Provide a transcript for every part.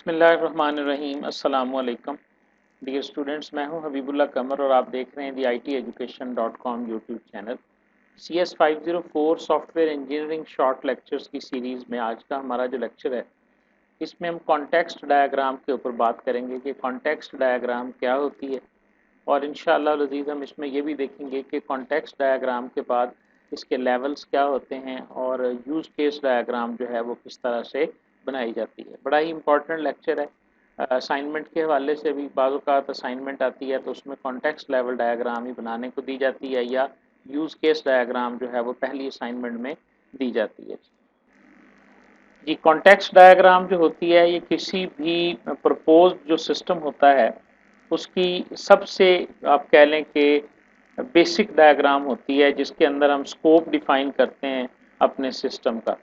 बिस्मिल्लाहिर्रहमानिर्रहीम अस्सलाम वालेकुम डियर स्टूडेंट्स। मैं हूं हबीबुल्लाह कमर और आप देख रहे हैं दी ITeducation.com YouTube channel. CS504 software engineering short lectures की सीरीज़ में आज का हमारा जो लेक्चर है इसमें हम कॉन्टेक्स्ट डायग्राम के ऊपर बात करेंगे कि कॉन्टेक्स्ट डायग्राम क्या होती है, और इंशाअल्लाह अज़ीज़ हम इसमें ये भी देखेंगे कि कॉन्टेक्स्ट डायग्राम के बाद इसके लेवल्स क्या होते हैं और यूज़ केस डायग्राम जो है वो किस तरह से बनाई जाती है। बड़ा ही इम्पोर्टेंट लेक्चर है। असाइनमेंट के हवाले से भी बाज़ औक़ात असाइनमेंट आती है तो उसमें कॉन्टेक्स्ट लेवल डायग्राम ही बनाने को दी जाती है या यूज़ केस डायग्राम जो है वो पहली असाइनमेंट में दी जाती है। जी, कॉन्टेक्स्ट डायग्राम जो होती है ये किसी भी प्रपोज्ड जो सिस्टम होता है उसकी सबसे आप कह लें कि बेसिक डायग्राम होती है जिसके अंदर हम स्कोप डिफाइन करते हैं अपने सिस्टम का।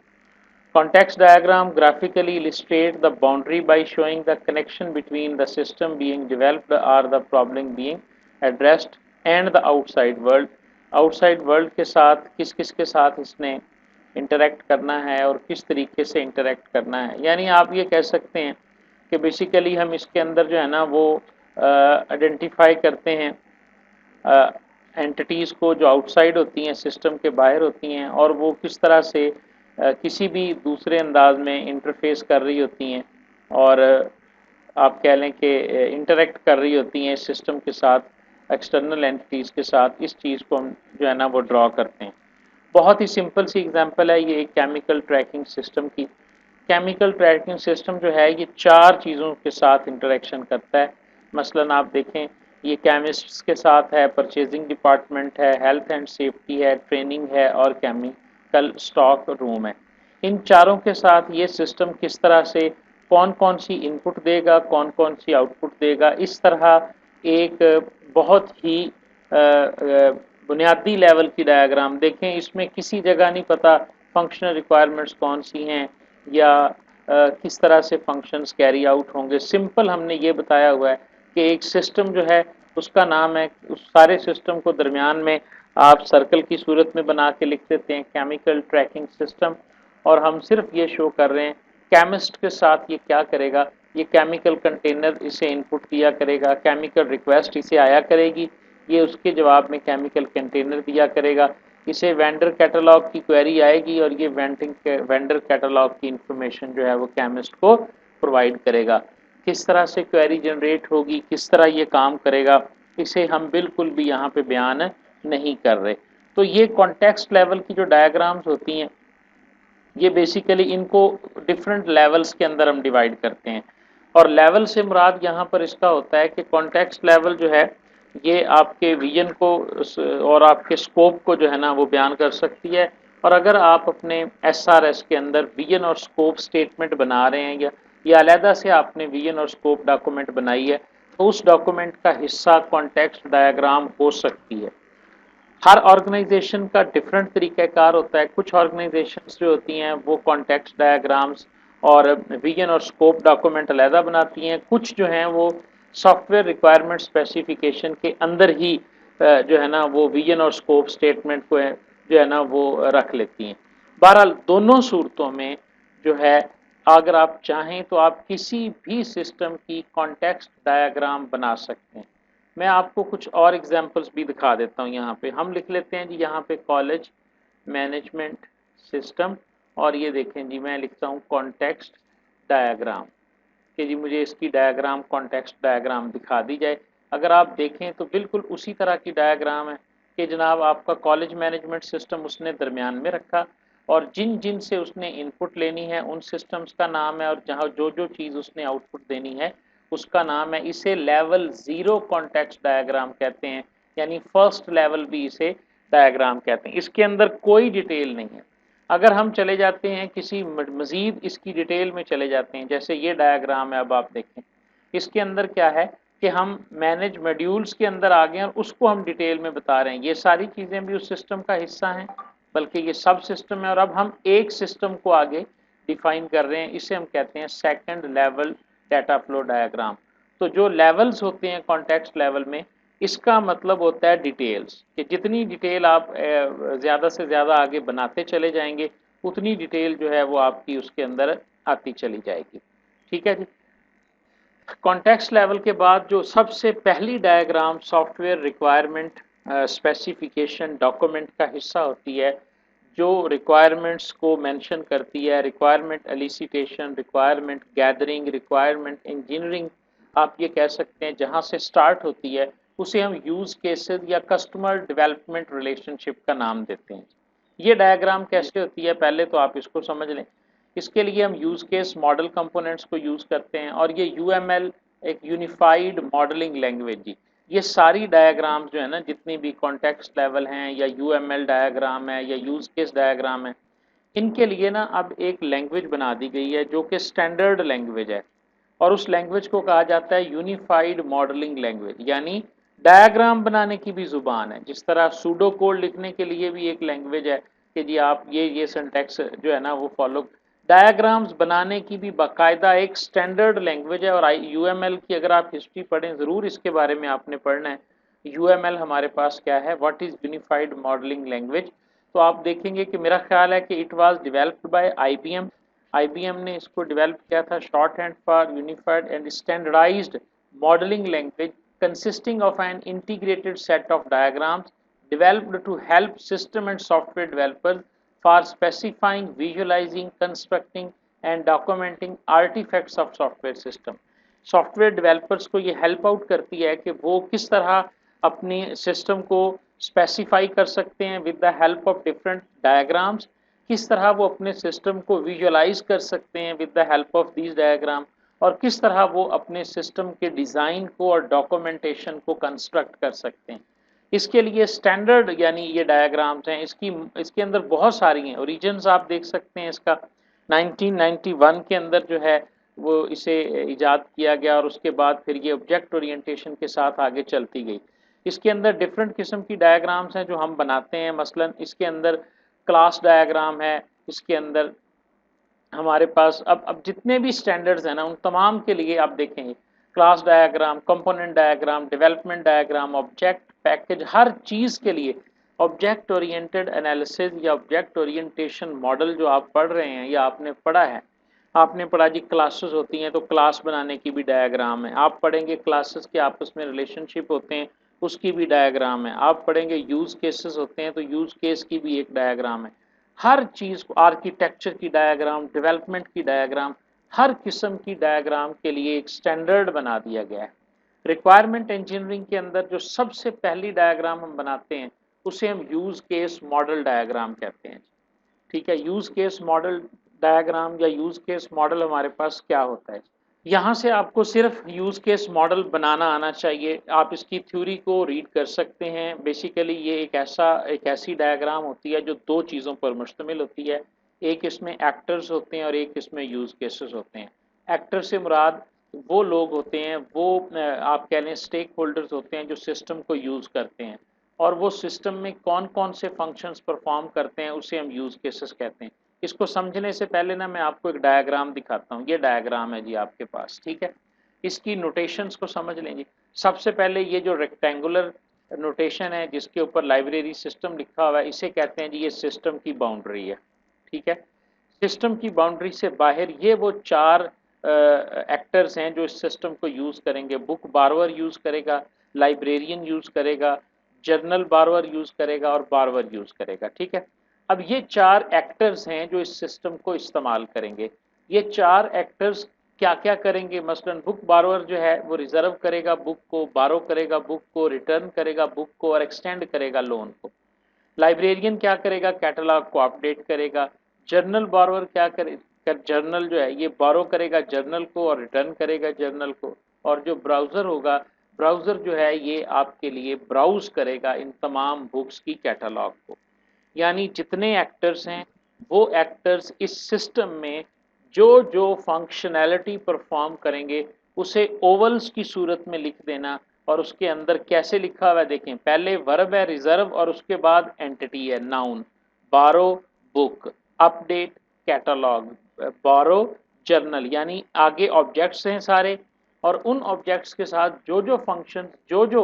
Context diagram graphically illustrate the boundary by showing the connection between the system being developed or the problem being addressed and the outside world. Outside world के साथ किस किस के साथ इसने इंटरेक्ट करना है और किस तरीके से इंटरेक्ट करना है। यानी आप ये कह सकते हैं कि बेसिकली हम इसके अंदर जो है ना वो आइडेंटिफाई करते हैं एंटिटीज़ को जो आउटसाइड होती हैं, सिस्टम के बाहर होती हैं, और वो किस तरह से किसी भी दूसरे अंदाज में इंटरफेस कर रही होती हैं और आप कह लें कि इंटरेक्ट कर रही होती हैं सिस्टम के साथ, एक्सटर्नल एंटिटीज़ के साथ। इस चीज़ को हम जो है ना वो ड्रॉ करते हैं। बहुत ही सिंपल सी एग्जांपल है ये एक केमिकल ट्रैकिंग सिस्टम की। केमिकल ट्रैकिंग सिस्टम जो है ये 4 चीज़ों के साथ इंटरेक्शन करता है। मसलन आप देखें ये केमिस्ट्स के साथ है, परचेजिंग डिपार्टमेंट है, हेल्थ एंड सेफ्टी है, ट्रेनिंग है और केमिकल स्टॉक रूम है। इन चारों के साथ ये सिस्टम किस तरह से कौन कौन सी इनपुट देगा, कौन कौन सी आउटपुट देगा, इस तरह एक बहुत ही बुनियादी लेवल की डायग्राम देखें। इसमें किसी जगह नहीं पता फंक्शनल रिक्वायरमेंट्स कौन सी हैं या किस तरह से फंक्शंस कैरी आउट होंगे। सिंपल हमने ये बताया हुआ है कि एक सिस्टम जो है उसका नाम है, उस सारे सिस्टम को दरमियान में आप सर्कल की सूरत में बना के लिख देते हैं केमिकल ट्रैकिंग सिस्टम, और हम सिर्फ ये शो कर रहे हैं केमिस्ट के साथ ये क्या करेगा। ये केमिकल कंटेनर इसे इनपुट दिया करेगा, केमिकल रिक्वेस्ट इसे आया करेगी, ये उसके जवाब में केमिकल कंटेनर दिया करेगा, इसे वेंडर कैटलॉग की क्वेरी आएगी और ये वेंडर कैटलॉग की इंफॉर्मेशन जो है वो केमिस्ट को प्रोवाइड करेगा। किस तरह से क्वेरी जनरेट होगी, किस तरह ये काम करेगा, इसे हम बिल्कुल भी यहाँ पे बयान नहीं कर रहे। तो ये कॉन्टेक्स्ट लेवल की जो डायग्राम्स होती हैं ये बेसिकली इनको डिफरेंट लेवल्स के अंदर हम डिवाइड करते हैं, और लेवल से मुराद यहाँ पर इसका होता है कि कॉन्टेक्स्ट लेवल जो है ये आपके विजन को और आपके स्कोप को जो है ना वो बयान कर सकती है। और अगर आप अपने SRS के अंदर विजन और स्कोप स्टेटमेंट बना रहे हैं या अलहदा से आपने विजन और स्कोप डॉक्यूमेंट बनाई है तो उस डॉक्यूमेंट का हिस्सा कॉन्टेक्स्ट डायग्राम हो सकती है। हर ऑर्गेनाइजेशन का डिफरेंट तरीक़ाकार होता है। कुछ ऑर्गेनाइजेशंस जो होती हैं वो कॉन्टेक्स्ट डायग्राम्स और विजन और स्कोप डॉक्यूमेंट अलहदा बनाती हैं। कुछ जो हैं वो सॉफ्टवेयर रिक्वायरमेंट स्पेसिफिकेशन के अंदर ही जो है ना वो विजन और स्कोप स्टेटमेंट को जो है ना वो रख लेती हैं। बहरहाल दोनों सूरतों में जो है अगर आप चाहें तो आप किसी भी सिस्टम की कॉन्टेक्स्ट डायग्राम बना सकते हैं। मैं आपको कुछ और एग्जांपल्स भी दिखा देता हूँ। यहाँ पे हम लिख लेते हैं जी, यहाँ पे कॉलेज मैनेजमेंट सिस्टम, और ये देखें जी मैं लिखता हूँ कॉन्टेक्स्ट डायग्राम कि जी मुझे इसकी डायग्राम कॉन्टेक्स्ट डायग्राम दिखा दी जाए। अगर आप देखें तो बिल्कुल उसी तरह की डायग्राम है कि जनाब आपका कॉलेज मैनेजमेंट सिस्टम उसने दरमियान में रखा और जिन जिन से उसने इनपुट लेनी है उन सिस्टम्स का नाम है, और जहाँ जो जो चीज़ उसने आउटपुट देनी है उसका नाम है। इसे लेवल 0 कॉन्टेक्स्ट डायग्राम कहते हैं, यानी फर्स्ट लेवल भी इसे डायग्राम कहते हैं। इसके अंदर कोई डिटेल नहीं है। अगर हम चले जाते हैं किसी मज़ीद इसकी डिटेल में चले जाते हैं, जैसे ये डायग्राम है, अब आप देखें इसके अंदर क्या है कि हम मैनेज मॉड्यूल्स के अंदर आ गए और उसको हम डिटेल में बता रहे हैं। ये सारी चीज़ें भी उस सिस्टम का हिस्सा हैं, बल्कि ये सब सिस्टम है, और अब हम एक सिस्टम को आगे डिफाइन कर रहे हैं। इसे हम कहते हैं second level data flow diagram. तो जो लेवल्स होते हैं कॉन्टेक्स्ट लेवल में, इसका मतलब होता है डिटेल्स, कि जितनी डिटेल आप ज़्यादा से ज़्यादा आगे बनाते चले जाएंगे उतनी डिटेल जो है वो आपकी उसके अंदर आती चली जाएगी। ठीक है जी। कॉन्टेक्स्ट लेवल के बाद जो सबसे पहली diagram software requirement specification document का हिस्सा होती है, जो रिक्वायरमेंट्स को मेंशन करती है, requirement elicitation, requirement gathering, requirement engineering आप ये कह सकते हैं, जहाँ से स्टार्ट होती है उसे हम यूज़ केसेस या कस्टमर डेवलपमेंट रिलेशनशिप का नाम देते हैं। ये डायग्राम कैसे होती है पहले तो आप इसको समझ लें। इसके लिए हम यूज़ केस मॉडल कंपोनेंट्स को यूज़ करते हैं और ये यूएमएल एक यूनिफाइड मॉडलिंग लैंग्वेज जी। ये सारी डायग्राम्स जो है ना, जितनी भी कॉन्टेक्स्ट लेवल हैं या यूएमएल डायग्राम है या यूज़ केस डायग्राम है, इनके लिए ना अब एक लैंग्वेज बना दी गई है जो कि स्टैंडर्ड लैंग्वेज है और उस लैंग्वेज को कहा जाता है यूनिफाइड मॉडलिंग लैंग्वेज, यानी डायग्राम बनाने की भी ज़ुबान है। जिस तरह सूडो कोड लिखने के लिए भी एक लैंग्वेज है कि जी आप ये सिंटैक्स जो है ना वो फॉलो, डायग्राम्स बनाने की भी बाकायदा एक स्टैंडर्ड लैंग्वेज है। और यूएमएल की अगर आप हिस्ट्री पढ़ें, ज़रूर इसके बारे में आपने पढ़ना है। यूएमएल हमारे पास क्या है, what is unified modelling language. तो आप देखेंगे कि मेरा ख्याल है कि it was developed by IBM. IBM ने इसको डेवलप किया था, shorthand for unified and standardised modelling language consisting of an integrated set of diagrams developed to help system and software developers for specifying, visualizing, constructing and documenting artifacts of software system। Software developers को ये help out करती है कि वो किस तरह अपनी system को स्पेसिफाई कर सकते हैं with the help of different diagrams, किस तरह वो अपने सिस्टम को विजुअलाइज कर सकते हैं with the help of these diagram, और किस तरह वो अपने सिस्टम के डिज़ाइन को और डॉक्यूमेंटेशन को कंस्ट्रक्ट कर सकते हैं। इसके लिए स्टैंडर्ड यानी ये डायग्राम्स हैं, इसके अंदर बहुत सारी हैं। ओरिजिन्स आप देख सकते हैं इसका 1991 के अंदर जो है वो इसे इजाद किया गया और उसके बाद फिर ये ऑब्जेक्ट ओरिएंटेशन के साथ आगे चलती गई। इसके अंदर डिफरेंट किस्म की डायग्राम्स हैं जो हम बनाते हैं। मसलन इसके अंदर क्लास डायग्राम है, इसके अंदर हमारे पास अब जितने भी स्टैंडर्ड्स हैं ना उन तमाम के लिए आप देखेंगे class diagram, component diagram, development diagram, object package, हर चीज़ के लिए ऑब्जेक्ट ओरिएंटेड एनालिसिस या ऑब्जेक्ट ओरिएंटेशन मॉडल जो आप पढ़ रहे हैं या आपने पढ़ा है। आपने पढ़ा जी क्लासेस होती हैं तो क्लास बनाने की भी डायग्राम है। आप पढ़ेंगे क्लासेस के आपस में रिलेशनशिप होते हैं, उसकी भी डायग्राम है। आप पढ़ेंगे यूज़ केसेस होते हैं तो यूज़ केस की भी एक डायग्राम है। हर चीज़ को, आर्किटेक्चर की डायग्राम, डेवलपमेंट की डायग्राम, हर किस्म की डायग्राम के लिए एक स्टैंडर्ड बना दिया गया है। रिक्वायरमेंट इंजीनियरिंग के अंदर जो सबसे पहली डायग्राम हम बनाते हैं उसे हम यूज़ केस मॉडल डायग्राम कहते हैं। ठीक है, यूज़ केस मॉडल डायग्राम या यूज़ केस मॉडल हमारे पास क्या होता है। यहाँ से आपको सिर्फ यूज़ केस मॉडल बनाना आना चाहिए। आप इसकी थ्योरी को रीड कर सकते हैं। बेसिकली ये एक ऐसी डायग्राम होती है जो दो चीज़ों पर मुश्तमिल होती है। एक इसमें एक्टर्स होते हैं और एक इसमें यूज़ केसेस होते हैं। एक्टर से मुराद वो लोग होते हैं, वो आप कह लें स्टेक होल्डर्स होते हैं जो सिस्टम को यूज़ करते हैं, और वो सिस्टम में कौन कौन से फंक्शंस परफॉर्म करते हैं उसे हम यूज़ केसेस कहते हैं। इसको समझने से पहले ना मैं आपको एक डायग्राम दिखाता हूँ। ये डायग्राम है जी आपके पास, ठीक है। इसकी नोटेशंस को समझ लेंगे। सबसे पहले ये जो रेक्टेंगुलर नोटेशन है जिसके ऊपर लाइब्रेरी सिस्टम लिखा हुआ है, इसे कहते हैं जी ये सिस्टम की बाउंड्री है। ठीक है, सिस्टम की बाउंड्री से बाहर ये वो चार एक्टर्स हैं जो इस सिस्टम को यूज़ करेंगे। बुक बारवर यूज़ करेगा, लाइब्रेरियन यूज़ करेगा, जर्नल बारवर यूज़ करेगा और बारवर यूज़ करेगा। ठीक है, अब ये चार एक्टर्स हैं जो इस सिस्टम को इस्तेमाल करेंगे। ये चार एक्टर्स क्या क्या करेंगे, मसलन बुक बारवर जो है वो रिजर्व करेगा बुक को, बारो करेगा बुक को, रिटर्न करेगा बुक को और एक्सटेंड करेगा लोन को। लाइब्रेरियन क्या करेगा, कैटलॉग को अपडेट करेगा। जर्नल बारोअर क्या करे, जर्नल जो है ये बारो करेगा जर्नल को और रिटर्न करेगा जर्नल को। और जो ब्राउज़र होगा, ब्राउज़र जो है ये आपके लिए ब्राउज़ करेगा इन तमाम बुक्स की कैटलॉग को। यानी जितने एक्टर्स हैं वो एक्टर्स इस सिस्टम में जो जो फंक्शनैलिटी परफॉर्म करेंगे उसे ओवल्स की सूरत में लिख देना। और उसके अंदर कैसे लिखा हुआ है देखें, पहले वर्ब है रिजर्व और उसके बाद एंटिटी है नाउन, बारो बुक, अपडेट कैटलॉग, बारो जर्नल, यानी आगे ऑब्जेक्ट्स हैं सारे और उन ऑब्जेक्ट्स के साथ जो जो फंक्शन जो जो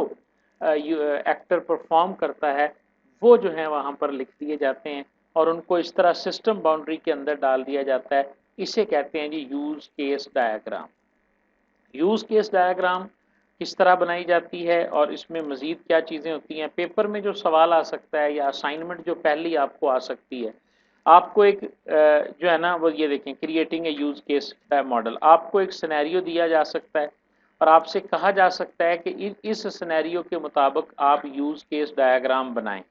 एक्टर परफॉर्म करता है वो जो है वहाँ पर लिख दिए जाते हैं और उनको इस तरह सिस्टम बाउंड्री के अंदर डाल दिया जाता है। इसे कहते हैं जी use case diagram. Use case diagram किस तरह बनाई जाती है और इसमें मज़ीद क्या चीज़ें होती हैं, पेपर में जो सवाल आ सकता है या असाइनमेंट जो पहली आपको आ सकती है, आपको एक जो है ना वो ये देखें, creating a use case model, आपको एक सिनेरियो दिया जा सकता है और आपसे कहा जा सकता है कि इस सिनेरियो के मुताबिक आप यूज़ केस डायग्राम बनाएं।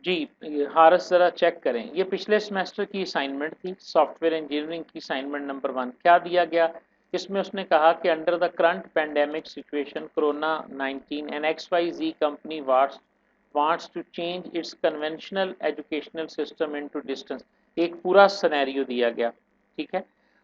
जी, ये हारिस ज़रा चेक करें, ये पिछले सेमेस्टर की असाइनमेंट थी, सॉफ्टवेयर इंजीनियरिंग की असाइनमेंट नंबर 1। क्या दिया गया? इसमें उसने कहा कि under the current pandemic situation corona 19 an XYZ company wants to change its conventional educational system into distance. एक पूरा सिनेरियो दिया गया, ठीक है।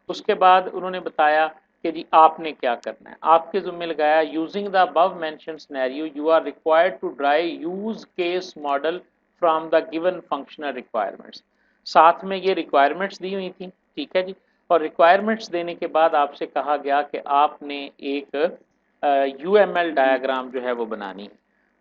उसके बाद उन्होंने बताया कि जी आपने क्या करना है, आपके ज़िम्मे लगाया using the above mention scenario you are required to drive use case model from the given functional requirements. साथ में ये रिक्वायरमेंट्स दी हुई थी, ठीक है जी। और रिक्वायरमेंट्स देने के बाद आपसे कहा गया कि आपने एक UML डायग्राम जो है वो बनानी है।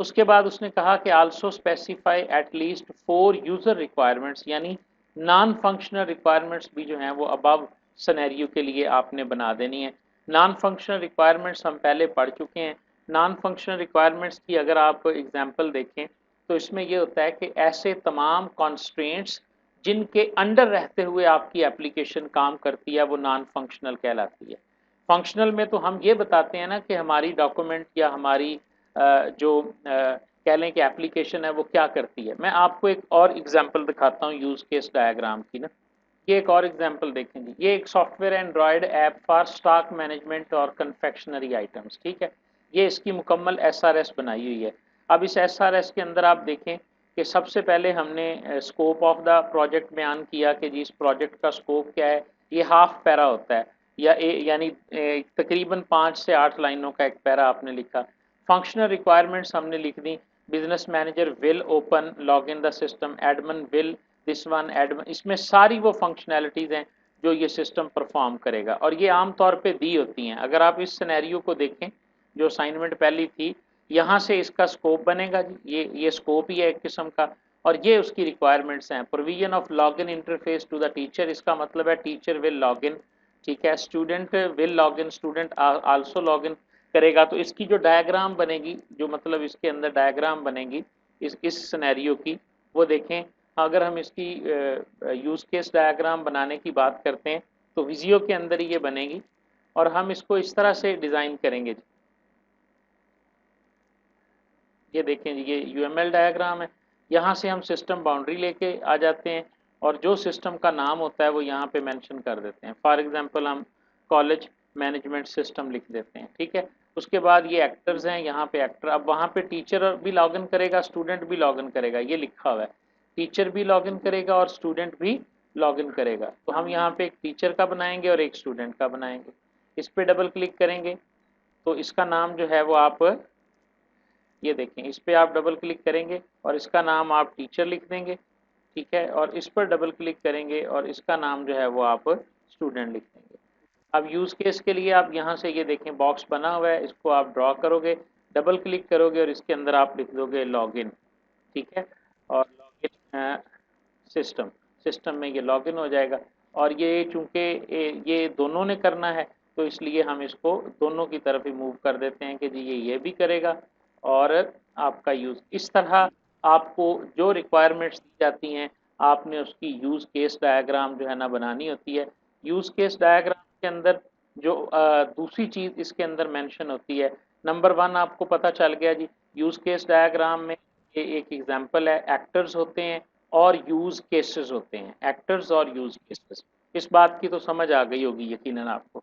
उसके बाद उसने कहा कि also specify at least 4 user requirements, यानी नॉन फंक्शनल रिक्वायरमेंट्स भी जो हैं वो अबव सिनेरियो के लिए आपने बना देनी है। नॉन फंक्शनल रिक्वायरमेंट्स हम पहले पढ़ चुके हैं। नॉन फंक्शनल रिक्वायरमेंट्स की अगर आप एग्जांपल देखें तो इसमें ये होता है कि ऐसे तमाम कॉन्स्ट्रेंट्स जिनके अंडर रहते हुए आपकी एप्लीकेशन काम करती है वो नॉन फंक्शनल कहलाती है। फंक्शनल में तो हम ये बताते हैं ना कि हमारी डॉक्यूमेंट या हमारी जो कह लें कि एप्लीकेशन है वो क्या करती है। मैं आपको एक और एग्जांपल दिखाता हूँ यूज़ केस डायग्राम की ना। ये एक और एग्जांपल देखें जी, ये एक software Android app for stock management और कन्फेक्शनरी आइटम्स, ठीक है। ये इसकी मुकम्मल SRS बनाई हुई है। अब इस SRS के अंदर आप देखें कि सबसे पहले हमने स्कोप ऑफ द प्रोजेक्ट बयान किया कि जी इस प्रोजेक्ट का स्कोप क्या है। ये हाफ पैरा होता है या यानी तकरीबन 5 से 8 लाइनों का एक पैरा आपने लिखा। फंक्शनल रिक्वायरमेंट्स हमने लिख दी, business manager will open log in the system, admin will this one admin, इसमें सारी वो फंक्शनैलिटीज़ हैं जो ये सिस्टम परफॉर्म करेगा और ये आम तौर पे दी होती हैं। अगर आप इस सिनेरियो को देखें जो असाइनमेंट पहली थी, यहाँ से इसका स्कोप बनेगा जी, ये स्कोप ही है एक किस्म का और ये उसकी रिक्वायरमेंट्स हैं। Provision of login interface to the teacher, इसका मतलब है टीचर विल लॉगिन, ठीक है। Student will login, student also login करेगा। तो इसकी जो डायग्राम बनेगी, जो मतलब इसके अंदर डायग्राम बनेगी इस सिनेरियो की, वो देखें। अगर हम इसकी यूज़ केस डायग्राम बनाने की बात करते हैं तो विजियो के अंदर ही ये बनेगी और हम इसको इस तरह से डिज़ाइन करेंगे। ये देखें जी, ये UML डायग्राम है। यहाँ से हम सिस्टम बाउंड्री लेके आ जाते हैं और जो सिस्टम का नाम होता है वो यहाँ पे मेंशन कर देते हैं। फॉर एग्जांपल हम कॉलेज मैनेजमेंट सिस्टम लिख देते हैं, ठीक है। उसके बाद ये एक्टर्स हैं, यहाँ पे एक्टर, अब वहाँ पे टीचर भी लॉगिन करेगा, स्टूडेंट भी लॉगिन करेगा, ये लिखा हुआ है। टीचर भी लॉगिन करेगा और स्टूडेंट भी लॉगिन करेगा। तो हम यहाँ पे एक टीचर का बनाएंगे और एक स्टूडेंट का बनाएंगे। इस पर डबल क्लिक करेंगे तो इसका नाम जो है वो आप ये देखें, इस पर आप डबल क्लिक करेंगे और इसका नाम आप टीचर लिख देंगे, ठीक है। और इस पर डबल क्लिक करेंगे और इसका नाम जो है वो आप स्टूडेंट लिख देंगे। अब यूज़ केस के लिए आप यहाँ से ये देखें बॉक्स बना हुआ है, इसको आप ड्रॉ करोगे, डबल क्लिक करोगे और इसके अंदर आप लिख दोगे लॉगिन, ठीक है। और लॉगिन सिस्टम, सिस्टम में ये लॉगिन हो जाएगा। और ये चूँकि ये दोनों ने करना है तो इसलिए हम इसको दोनों की तरफ ही मूव कर देते हैं कि जी ये भी करेगा और आपका यूज़। इस तरह आपको जो रिक्वायरमेंट्स दी जाती हैं आपने उसकी यूज़ केस डायग्राम जो है ना बनानी होती है। यूज़ केस डायग्राम के अंदर जो दूसरी चीज़ इसके अंदर मेंशन होती है, नंबर 1 आपको पता चल गया जी। यूज़ केस डायग्राम में ये एक एग्जांपल है, एक्टर्स होते हैं और यूज़ केसेस होते हैं, एक्टर्स और यूज़ केसेस। इस बात की तो समझ आ गई होगी यकीनन आपको।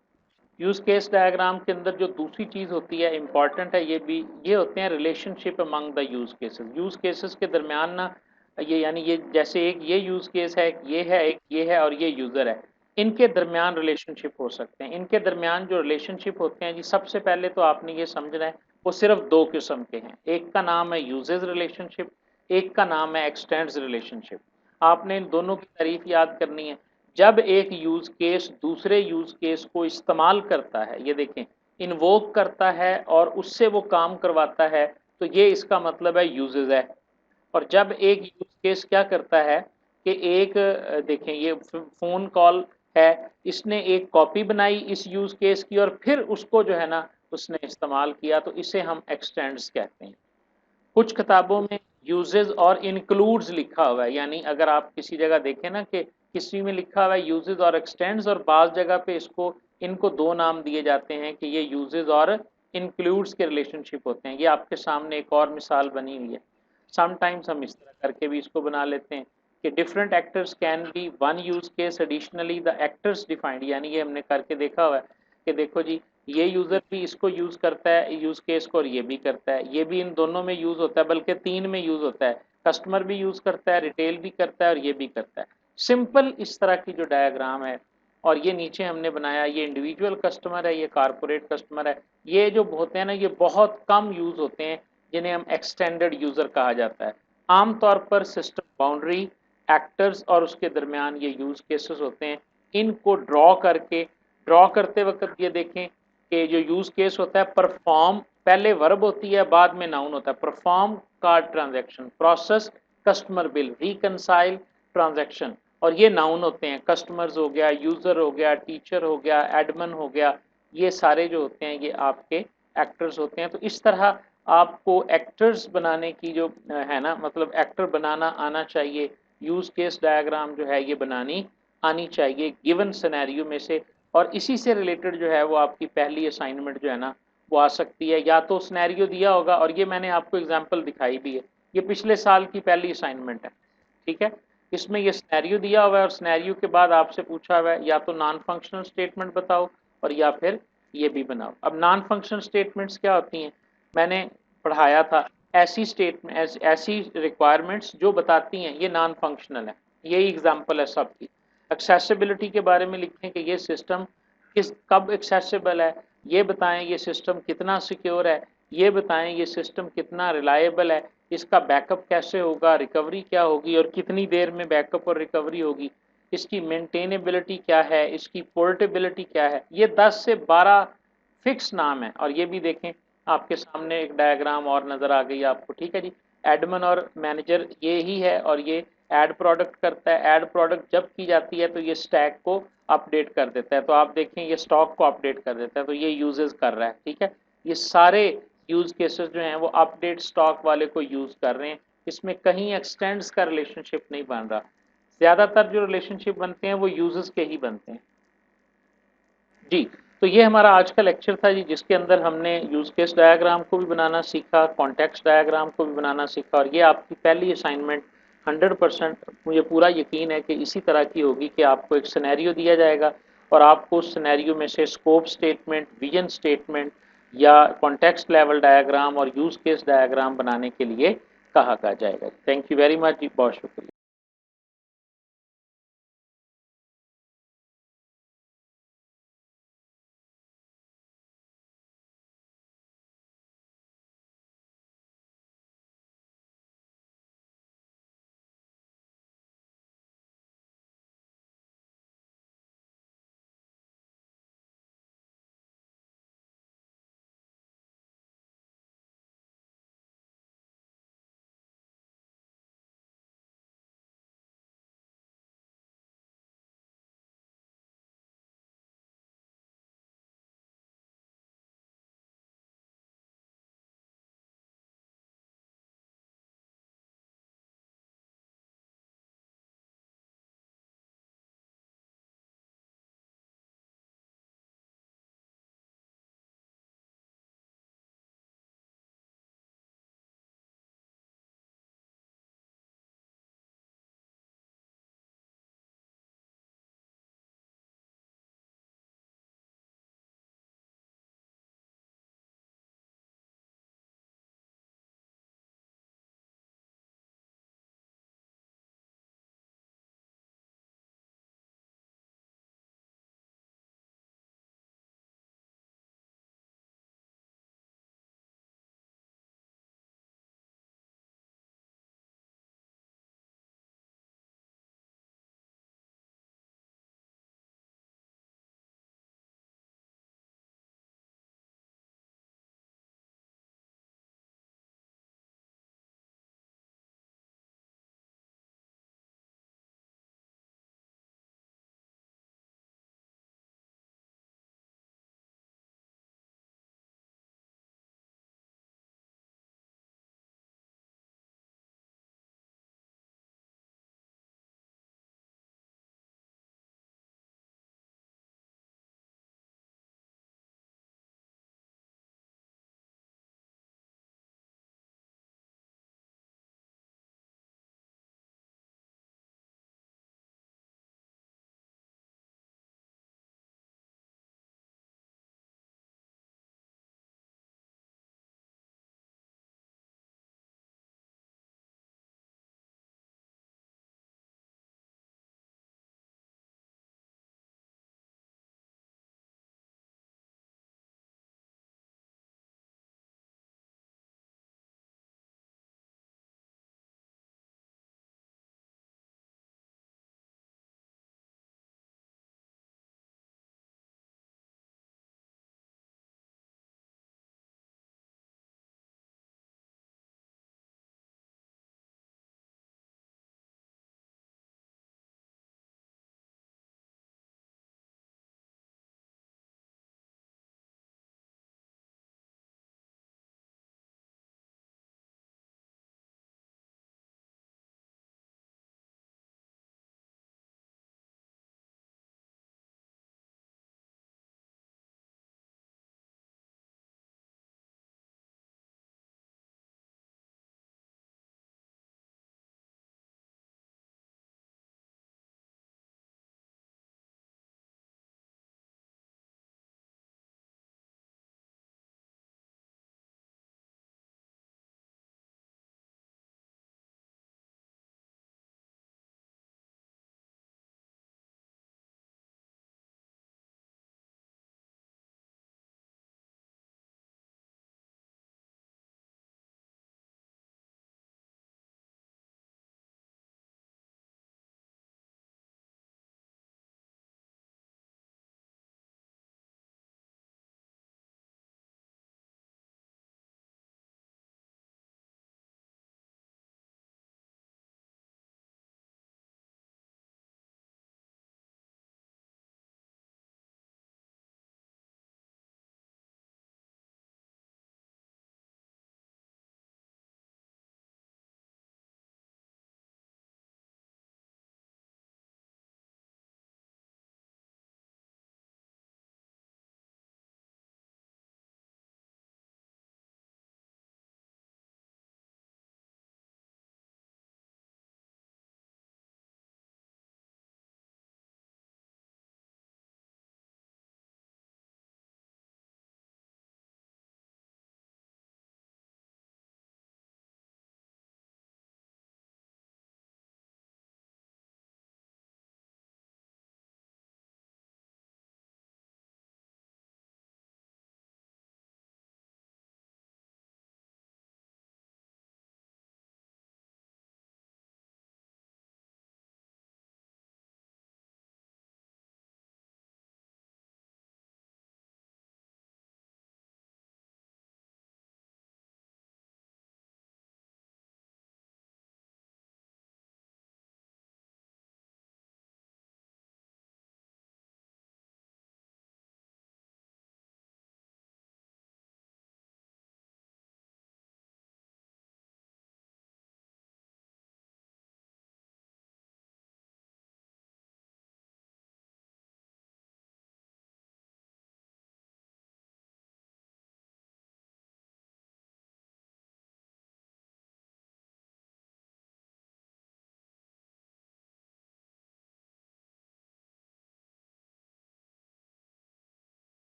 यूज़ केस डायग्राम के अंदर जो दूसरी चीज़ होती है इम्पॉर्टेंट है, ये भी ये होते हैं relationship among the use cases. Use cases के दरमियान ना ये यानी ये जैसे एक ये यूज़ केस है, एक ये है और ये यूज़र है, इनके दरमियान रिलेशनशिप हो सकते हैं। इनके दरमियान जो रिलेशनशिप होते हैं जी, सबसे पहले तो आपने ये समझना है वो सिर्फ दो किस्म के हैं। एक का नाम है यूजेज रिलेशनशिप, एक का नाम है एक्सटेंड्स रिलेशनशिप। आपने इन दोनों की तारीफ याद करनी है। जब एक यूज केस दूसरे यूज केस को इस्तेमाल करता है, ये देखें, इन्वोक करता है और उससे वो काम करवाता है, तो ये इसका मतलब है यूजेज है। और जब एक यूज केस क्या करता है कि एक देखें, ये फ़ोन कॉल है, इसने एक कॉपी बनाई इस यूज केस की और फिर उसको जो है ना उसने इस्तेमाल किया, तो इसे हम एक्सटेंड्स कहते हैं। कुछ किताबों में यूजेस और इंक्लूड्स लिखा हुआ है, यानी अगर आप किसी जगह देखें ना कि किसी में लिखा हुआ है यूजेस और एक्सटेंड्स, और बाज़ जगह पे इसको इनको दो नाम दिए जाते हैं कि ये यूजेस और इंक्लूड्स के रिलेशनशिप होते हैं। ये आपके सामने एक और मिसाल बनी हुई है। समटाइम्स हम इस तरह करके भी इसको बना लेते हैं कि different actors can be one use case additionally the actors defined, यानी ये हमने करके देखा हुआ है कि देखो जी ये यूजर भी इसको यूज करता है यूज केस को, और ये भी करता है, ये भी इन दोनों में यूज होता है, बल्कि तीन में यूज होता है, कस्टमर भी यूज करता है, रिटेल भी करता है और ये भी करता है। सिंपल इस तरह की जो डायग्राम है, और ये नीचे हमने बनाया, ये इंडिविजुअल कस्टमर है, ये कारपोरेट कस्टमर है। ये जो होते हैं ना ये बहुत कम यूज होते हैं, जिन्हें हम एक्सटेंडेड यूजर कहा जाता है। आमतौर पर सिस्टम बाउंड्री, एक्टर्स और उसके दरमियान ये यूज केसेस होते हैं। इनको ड्रॉ करते वक्त ये देखें कि जो यूज केस होता है परफॉर्म, पहले वर्ब होती है बाद में नाउन होता है। Perform card transaction, process customer bill, reconcile transaction, और ये नाउन होते हैं। कस्टमर्स हो गया, यूजर हो गया, टीचर हो गया, एडमिन हो गया, ये सारे जो होते हैं ये आपके एक्टर्स होते हैं। तो इस तरह आपको एक्टर्स बनाने की जो है ना, मतलब एक्टर बनाना आना चाहिए, यूज केस डायग्राम जो है ये बनानी आनी चाहिए गिवन सिनेरियो में से। और इसी से रिलेटेड जो है वो आपकी पहली असाइनमेंट जो है ना वो आ सकती है, या तो सिनेरियो दिया होगा, और ये मैंने आपको एग्जांपल दिखाई भी है, ये पिछले साल की पहली असाइनमेंट है, ठीक है। इसमें ये सिनेरियो दिया हुआ है और सिनेरियो के बाद आपसे पूछा हुआ है या तो नॉन फंक्शनल स्टेटमेंट बताओ और या फिर ये भी बनाओ। अब नॉन फंक्शनल स्टेटमेंट्स क्या होती हैं, मैंने पढ़ाया था, ऐसी स्टेटमेंट ऐसी रिक्वायरमेंट्स जो बताती हैं ये नॉन फंक्शनल है। यही एग्जांपल है सबकी। एक्सेसिबिलिटी के बारे में लिखें कि ये सिस्टम किस कब एक्सेसिबल है, ये बताएं ये सिस्टम कितना सिक्योर है, ये बताएं ये सिस्टम कितना रिलायबल है, इसका बैकअप कैसे होगा, रिकवरी क्या होगी और कितनी देर में बैकअप और रिकवरी होगी, इसकी मेंटेनेबिलिटी क्या है, इसकी पोर्टेबिलिटी क्या है। ये 10 से 12 फिक्स नाम है। और ये भी देखें आपके सामने एक डायग्राम और नज़र आ गई आपको, ठीक है जी। एडमिन और मैनेजर ये ही है, और ये ऐड प्रोडक्ट करता है। ऐड प्रोडक्ट जब की जाती है तो ये स्टैक को अपडेट कर देता है, तो आप देखें ये स्टॉक को अपडेट कर देता है, तो ये यूजेस कर रहा है, ठीक है। ये सारे यूज केसेस जो हैं वो अपडेट स्टॉक वाले को यूज कर रहे हैं, इसमें कहीं एक्सटेंड्स का रिलेशनशिप नहीं बन रहा। ज़्यादातर जो रिलेशनशिप बनते हैं वो यूजेस के ही बनते हैं जी। तो ये हमारा आज का लेक्चर था जी, जिसके अंदर हमने यूज केस डायग्राम को भी बनाना सीखा, कॉन्टेक्स्ट डायग्राम को भी बनाना सीखा, और ये आपकी पहली असाइनमेंट 100% मुझे पूरा यकीन है कि इसी तरह की होगी कि आपको एक सिनेरियो दिया जाएगा और आपको उस सिनेरियो में से स्कोप स्टेटमेंट, विजन स्टेटमेंट या कॉन्टेक्स्ट लेवल डायग्राम और यूज केस डायग्राम बनाने के लिए कहा जाएगा। थैंक यू वेरी मच जी, बहुत शुक्रिया।